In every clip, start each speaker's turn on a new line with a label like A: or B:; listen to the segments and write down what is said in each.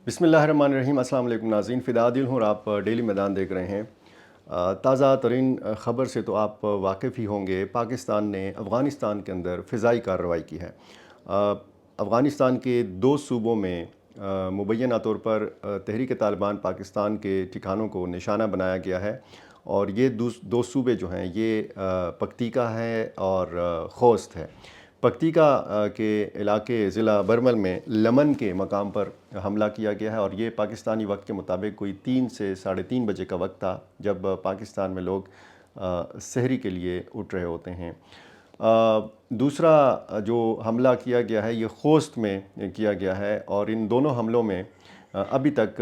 A: بسم اللہ الرحمن الرحیم۔ السلام علیکم ناظرین، فدا عادل ہوں اور آپ ڈیلی میدان دیکھ رہے ہیں۔ تازہ ترین خبر سے تو آپ واقف ہی ہوں گے، پاکستان نے افغانستان کے اندر فضائی کارروائی کی ہے۔ افغانستان کے دو صوبوں میں مبینہ طور پر تحریک طالبان پاکستان کے ٹھکانوں کو نشانہ بنایا گیا ہے، اور یہ دو صوبے جو ہیں یہ پکتیکا ہے اور خوست ہے۔ پکتیکا کے علاقے ضلع برمل میں لمن کے مقام پر حملہ کیا گیا ہے، اور یہ پاکستانی وقت کے مطابق کوئی 3 سے 3:30 بجے کا وقت تھا، جب پاکستان میں لوگ سحری کے لیے اٹھ رہے ہوتے ہیں۔ دوسرا جو حملہ کیا گیا ہے یہ خوست میں کیا گیا ہے، اور ان دونوں حملوں میں ابھی تک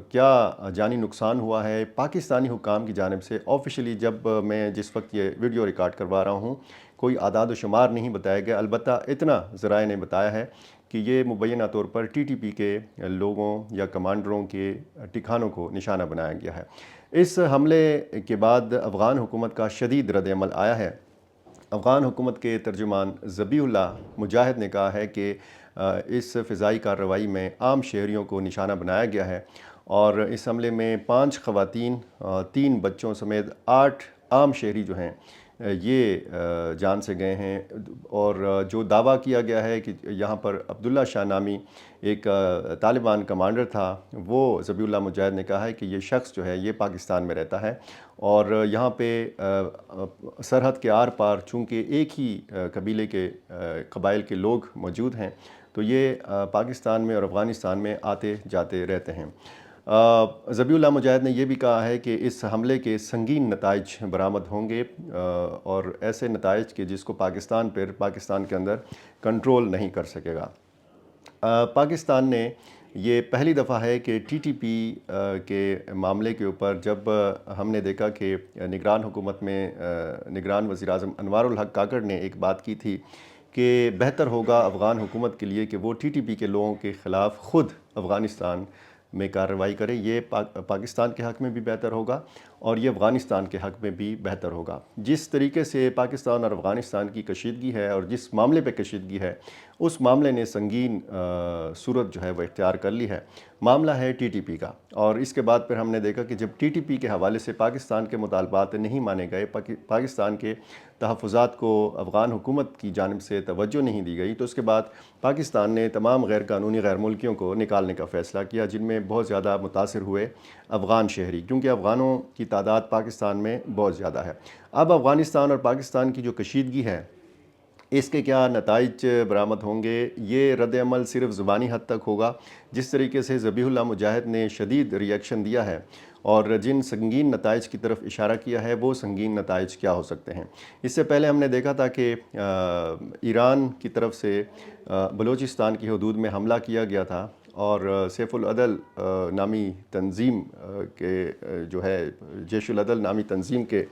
A: کیا جانی نقصان ہوا ہے پاکستانی حکام کی جانب سے آفیشلی، جب میں جس وقت یہ ویڈیو ریکارڈ کروا رہا ہوں، کوئی اعداد و شمار نہیں بتایا گیا۔ البتہ اتنا ذرائع نے بتایا ہے کہ یہ مبینہ طور پر ٹی ٹی پی کے لوگوں یا کمانڈروں کے ٹھکانوں کو نشانہ بنایا گیا ہے۔ اس حملے کے بعد افغان حکومت کا شدید رد عمل آیا ہے۔ افغان حکومت کے ترجمان ذبیح اللہ مجاہد نے کہا ہے کہ اس فضائی کارروائی میں عام شہریوں کو نشانہ بنایا گیا ہے، اور اس حملے میں 5 خواتین، 3 بچوں سمیت 8 عام شہری جو ہیں یہ جان سے گئے ہیں۔ اور جو دعویٰ کیا گیا ہے کہ یہاں پر عبداللہ شاہ نامی ایک طالبان کمانڈر تھا، وہ ذبیح اللہ مجاہد نے کہا ہے کہ یہ شخص جو ہے یہ پاکستان میں رہتا ہے، اور یہاں پہ سرحد کے آر پار چونکہ ایک ہی قبیلے کے قبائل کے لوگ موجود ہیں، تو یہ پاکستان میں اور افغانستان میں آتے جاتے رہتے ہیں۔ ذبیح اللہ مجاہد نے یہ بھی کہا ہے کہ اس حملے کے سنگین نتائج برآمد ہوں گے، اور ایسے نتائج کہ جس کو پاکستان کے اندر کنٹرول نہیں کر سکے گا۔ پاکستان نے یہ پہلی دفعہ ہے کہ ٹی ٹی پی کے معاملے کے اوپر، جب ہم نے دیکھا کہ نگران حکومت میں نگران وزیر اعظم انوار الحق کاکڑ نے ایک بات کی تھی کہ بہتر ہوگا افغان حکومت کے لیے کہ وہ ٹی ٹی پی کے لوگوں کے خلاف خود افغانستان میں کارروائی کرے۔ یہ پاکستان کے حق میں بھی بہتر ہوگا، اور یہ افغانستان کے حق میں بھی بہتر ہوگا۔ جس طریقے سے پاکستان اور افغانستان کی کشیدگی ہے، اور جس معاملے پہ کشیدگی ہے، اس معاملے نے سنگین صورت جو ہے وہ اختیار کر لی ہے۔ معاملہ ہے ٹی ٹی پی کا، اور اس کے بعد پھر ہم نے دیکھا کہ جب ٹی ٹی پی کے حوالے سے پاکستان کے مطالبات نہیں مانے گئے، پاکستان کے تحفظات کو افغان حکومت کی جانب سے توجہ نہیں دی گئی، تو اس کے بعد پاکستان نے تمام غیر قانونی غیر ملکیوں کو نکالنے کا فیصلہ کیا، جن میں بہت زیادہ متاثر ہوئے افغان شہری، کیونکہ افغانوں کی تعداد پاکستان میں بہت زیادہ ہے۔ اب افغانستان اور پاکستان کی جو کشیدگی ہے، اس کے کیا نتائج برآمد ہوں گے؟ یہ رد عمل صرف زبانی حد تک ہوگا، جس طریقے سے ذبیح اللہ مجاہد نے شدید ریئیکشن دیا ہے اور جن سنگین نتائج کی طرف اشارہ کیا ہے، وہ سنگین نتائج کیا ہو سکتے ہیں۔ اس سے پہلے ہم نے دیکھا تھا کہ ایران کی طرف سے بلوچستان کی حدود میں حملہ کیا گیا تھا، اور سیف العدل نامی تنظیم کے جو ہے جیش العدل نامی تنظیم کے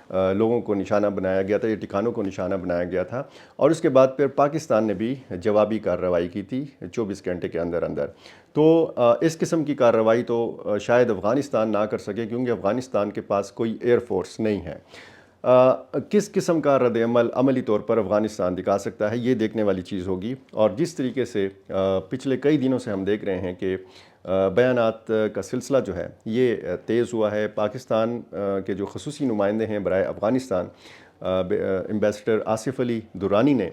A: لوگوں کو نشانہ بنایا گیا تھا، یہ ٹھکانوں کو نشانہ بنایا گیا تھا، اور اس کے بعد پھر پاکستان نے بھی جوابی کارروائی کی تھی 24 گھنٹے کے اندر اندر۔ تو اس قسم کی کارروائی تو شاید افغانستان نہ کر سکے، کیونکہ افغانستان کے پاس کوئی ایئر فورس نہیں ہے۔ کس قسم کا رد عمل عملی طور پر افغانستان دکھا سکتا ہے، یہ دیکھنے والی چیز ہوگی۔ اور جس طریقے سے پچھلے کئی دنوں سے ہم دیکھ رہے ہیں کہ بیانات کا سلسلہ جو ہے یہ تیز ہوا ہے، پاکستان کے جو خصوصی نمائندے ہیں برائے افغانستان، ایمبیسڈر آصف علی درانی نے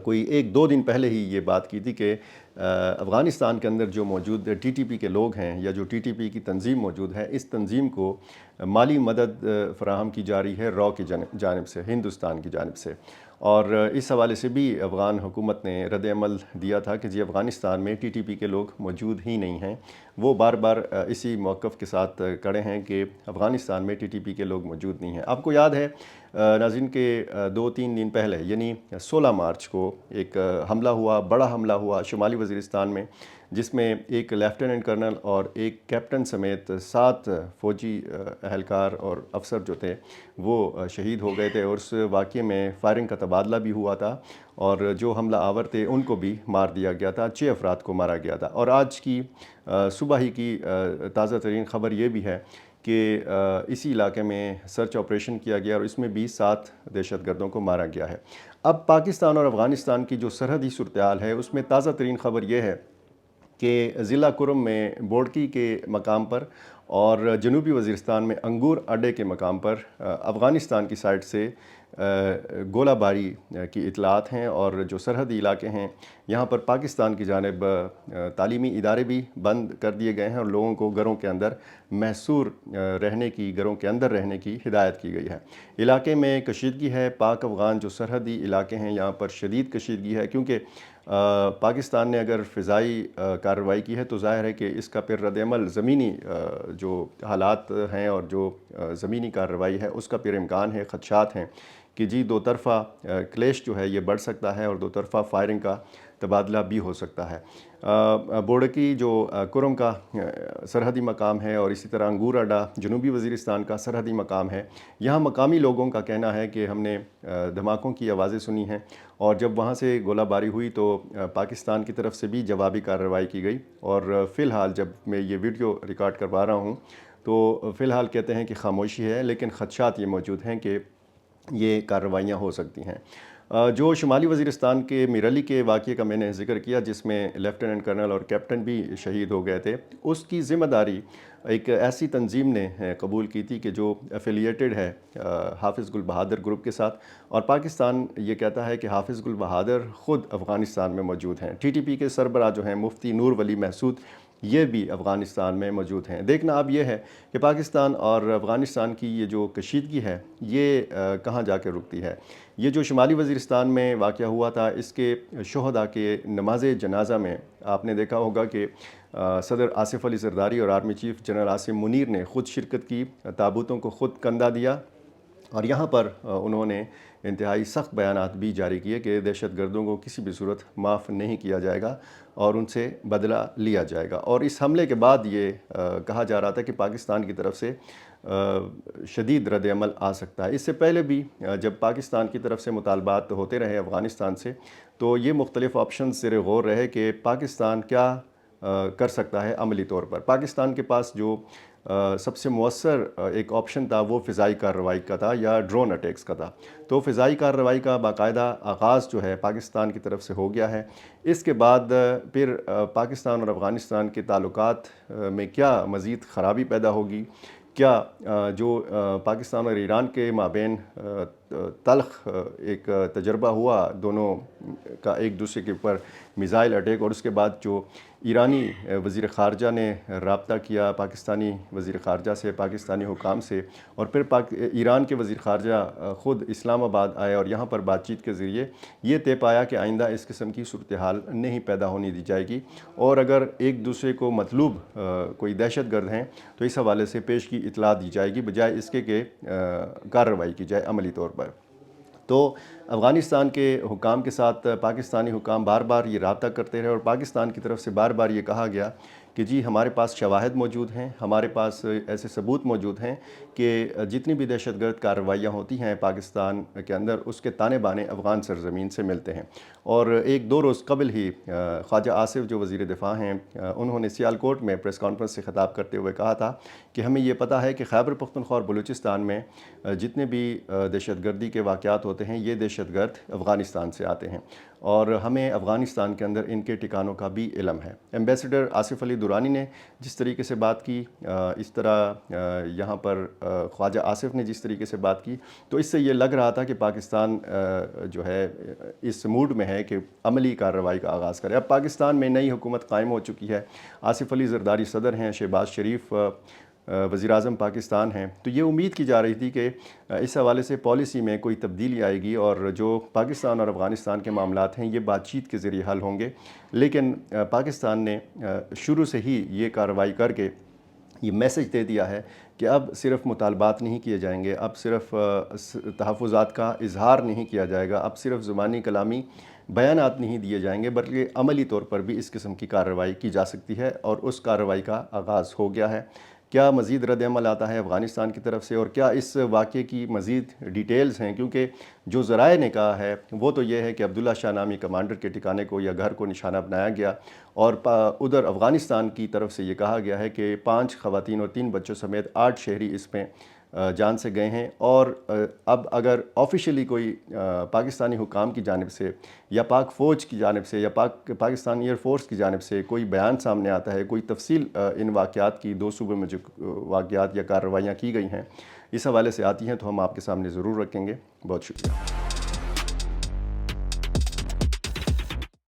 A: کوئی 1-2 دن پہلے ہی یہ بات کی تھی کہ افغانستان کے اندر جو موجود ٹی ٹی پی کے لوگ ہیں، یا جو ٹی ٹی پی کی تنظیم موجود ہے، اس تنظیم کو مالی مدد فراہم کی جا رہی ہے را کی جانب سے، ہندوستان کی جانب سے۔ اور اس حوالے سے بھی افغان حکومت نے رد عمل دیا تھا کہ جی افغانستان میں ٹی ٹی پی کے لوگ موجود ہی نہیں ہیں۔ وہ بار بار اسی موقف کے ساتھ کڑے ہیں کہ افغانستان میں ٹی ٹی پی کے لوگ موجود نہیں ہیں۔ آپ کو یاد ہے ناظرین کہ 2-3 دن پہلے یعنی 16 مارچ کو ایک حملہ ہوا، بڑا حملہ ہوا شمالی وزیرستان میں، جس میں ایک لیفٹیننٹ کرنل اور ایک کیپٹن سمیت 7 فوجی اہلکار اور افسر جو تھے وہ شہید ہو گئے تھے، اور اس واقعے میں فائرنگ کا تبادلہ بھی ہوا تھا، اور جو حملہ آور تھے ان کو بھی مار دیا گیا تھا، 6 افراد کو مارا گیا تھا۔ اور آج کی صبح ہی کی تازہ ترین خبر یہ بھی ہے کہ اسی علاقے میں سرچ آپریشن کیا گیا، اور اس میں بھی 7 دہشت گردوں کو مارا گیا ہے۔ اب پاکستان اور افغانستان کی جو سرحدی صورتحال ہے، اس میں تازہ ترین خبر یہ ہے کہ ضلع کرم میں بوڑکی کے مقام پر اور جنوبی وزیرستان میں انگور اڈے کے مقام پر افغانستان کی سائٹ سے گولہ باری کی اطلاعات ہیں، اور جو سرحدی علاقے ہیں یہاں پر پاکستان کی جانب تعلیمی ادارے بھی بند کر دیے گئے ہیں اور لوگوں کو گھروں کے اندر محصور گھروں کے اندر رہنے کی ہدایت کی گئی ہے۔ علاقے میں کشیدگی ہے، پاک افغان جو سرحدی علاقے ہیں یہاں پر شدید کشیدگی ہے، کیونکہ پاکستان نے اگر فضائی کارروائی کی ہے تو ظاہر ہے کہ اس کا پھر رد عمل زمینی جو حالات ہیں اور جو زمینی کارروائی ہے اس کا پھر امکان ہے، خدشات ہیں کہ جی دو طرفہ کلیش جو ہے یہ بڑھ سکتا ہے اور دو طرفہ فائرنگ کا تبادلہ بھی ہو سکتا ہے۔ بوڑکی جو کرم کا سرحدی مقام ہے اور اسی طرح انگور اڈا جنوبی وزیرستان کا سرحدی مقام ہے، یہاں مقامی لوگوں کا کہنا ہے کہ ہم نے دھماکوں کی آوازیں سنی ہیں، اور جب وہاں سے گولہ باری ہوئی تو پاکستان کی طرف سے بھی جوابی کارروائی کی گئی، اور فی الحال جب میں یہ ویڈیو ریکارڈ کروا رہا ہوں تو فی الحال کہتے ہیں کہ خاموشی ہے، لیکن خدشات یہ موجود ہیں کہ یہ کارروائیاں ہو سکتی ہیں۔ جو شمالی وزیرستان کے میرلی کے واقعے کا میں نے ذکر کیا جس میں لیفٹیننٹ کرنل اور کیپٹن بھی شہید ہو گئے تھے، اس کی ذمہ داری ایک ایسی تنظیم نے قبول کی تھی کہ جو ایفیلیٹڈ ہے حافظ گل بہادر گروپ کے ساتھ، اور پاکستان یہ کہتا ہے کہ حافظ گل بہادر خود افغانستان میں موجود ہیں۔ ٹی ٹی پی کے سربراہ جو ہیں مفتی نور ولی محسود، یہ بھی افغانستان میں موجود ہیں۔ دیکھنا اب یہ ہے کہ پاکستان اور افغانستان کی یہ جو کشیدگی ہے یہ کہاں جا کے رکتی ہے۔ یہ جو شمالی وزیرستان میں واقعہ ہوا تھا، اس کے شہداء کے نماز جنازہ میں آپ نے دیکھا ہوگا کہ صدر آصف علی زرداری اور army chief general Asim Munir نے خود شرکت کی، تابوتوں کو خود کندہ دیا، اور یہاں پر انہوں نے انتہائی سخت بیانات بھی جاری کیے کہ دہشت گردوں کو کسی بھی صورت معاف نہیں کیا جائے گا اور ان سے بدلہ لیا جائے گا۔ اور اس حملے کے بعد یہ کہا جا رہا تھا کہ پاکستان کی طرف سے شدید رد عمل آ سکتا ہے۔ اس سے پہلے بھی جب پاکستان کی طرف سے مطالبات ہوتے رہے افغانستان سے، تو یہ مختلف آپشنز زیر غور رہے کہ پاکستان کیا کر سکتا ہے عملی طور پر۔ پاکستان کے پاس جو سب سے مؤثر ایک آپشن تھا وہ فضائی کارروائی کا تھا یا ڈرون اٹیکس کا تھا، تو فضائی کارروائی کا باقاعدہ آغاز جو ہے پاکستان کی طرف سے ہو گیا ہے۔ اس کے بعد پھر پاکستان اور افغانستان کے تعلقات میں کیا مزید خرابی پیدا ہوگی، کیا جو پاکستان اور ایران کے مابین تلخ ایک تجربہ ہوا دونوں کا ایک دوسرے کے اوپر میزائل اٹیک، اور اس کے بعد جو ایرانی وزیر خارجہ نے رابطہ کیا پاکستانی وزیر خارجہ سے، پاکستانی حکام سے، اور پھر ایران کے وزیر خارجہ خود اسلام آباد آئے اور یہاں پر بات چیت کے ذریعے یہ طے پایا کہ آئندہ اس قسم کی صورتحال نہیں پیدا ہونے دی جائے گی، اور اگر ایک دوسرے کو مطلوب کوئی دہشت گرد ہیں تو اس حوالے سے پیش کی اطلاع دی جائے گی، بجائے اس کے کہ کارروائی کی جائے عملی طور پر۔ تو افغانستان کے حکام کے ساتھ پاکستانی حکام بار بار یہ رابطہ کرتے رہے، اور پاکستان کی طرف سے بار بار یہ کہا گیا کہ جی ہمارے پاس شواہد موجود ہیں، ہمارے پاس ایسے ثبوت موجود ہیں کہ جتنی بھی دہشت گرد کارروائیاں ہوتی ہیں پاکستان کے اندر اس کے تانے بانے افغان سرزمین سے ملتے ہیں۔ اور ایک دو روز قبل ہی خواجہ آصف جو وزیر دفاع ہیں انہوں نے سیالکوٹ میں پریس کانفرنس سے خطاب کرتے ہوئے کہا تھا کہ ہمیں یہ پتہ ہے کہ خیبر پختونخوا اور بلوچستان میں جتنے بھی دہشت گردی کے واقعات ہوتے ہیں یہ دہشت گرد افغانستان سے آتے ہیں، اور ہمیں افغانستان کے اندر ان کے ٹھکانوں کا بھی علم ہے۔ ایمبیسڈر آصف علی درانی نے جس طریقے سے بات کی، اس طرح یہاں پر خواجہ آصف نے جس طریقے سے بات کی، تو اس سے یہ لگ رہا تھا کہ پاکستان جو ہے اس موڈ میں ہے کہ عملی کارروائی کا آغاز کرے۔ اب پاکستان میں نئی حکومت قائم ہو چکی ہے، آصف علی زرداری صدر ہیں، شہباز شریف وزیر اعظم پاکستان ہیں، تو یہ امید کی جا رہی تھی کہ اس حوالے سے پالیسی میں کوئی تبدیلی آئے گی اور جو پاکستان اور افغانستان کے معاملات ہیں یہ بات چیت کے ذریعے حل ہوں گے، لیکن پاکستان نے شروع سے ہی یہ کارروائی کر کے یہ میسج دے دیا ہے کہ اب صرف مطالبات نہیں کیے جائیں گے، اب صرف تحفظات کا اظہار نہیں کیا جائے گا، اب صرف زبانی کلامی بیانات نہیں دیے جائیں گے، بلکہ عملی طور پر بھی اس قسم کی کارروائی کی جا سکتی ہے، اور اس کارروائی کا آغاز ہو گیا ہے۔ کیا مزید رد عمل آتا ہے افغانستان کی طرف سے، اور کیا اس واقعے کی مزید ڈیٹیلز ہیں، کیونکہ جو ذرائع نے کہا ہے وہ تو یہ ہے کہ عبداللہ شاہ نامی کمانڈر کے ٹھکانے کو یا گھر کو نشانہ بنایا گیا، اور ادھر افغانستان کی طرف سے یہ کہا گیا ہے کہ 5 خواتین اور 3 بچوں سمیت 8 شہری اس میں جان سے گئے ہیں، اور اب اگر آفیشیلی کوئی پاکستانی حکام کی جانب سے یا پاک فوج کی جانب سے یا پاکستانی ایئر فورس کی جانب سے کوئی بیان سامنے آتا ہے، کوئی تفصیل ان واقعات کی، دو صوبوں میں جو واقعات یا کارروائیاں کی گئی ہیں اس حوالے سے آتی ہیں، تو ہم آپ کے سامنے ضرور رکھیں گے۔ بہت شکریہ۔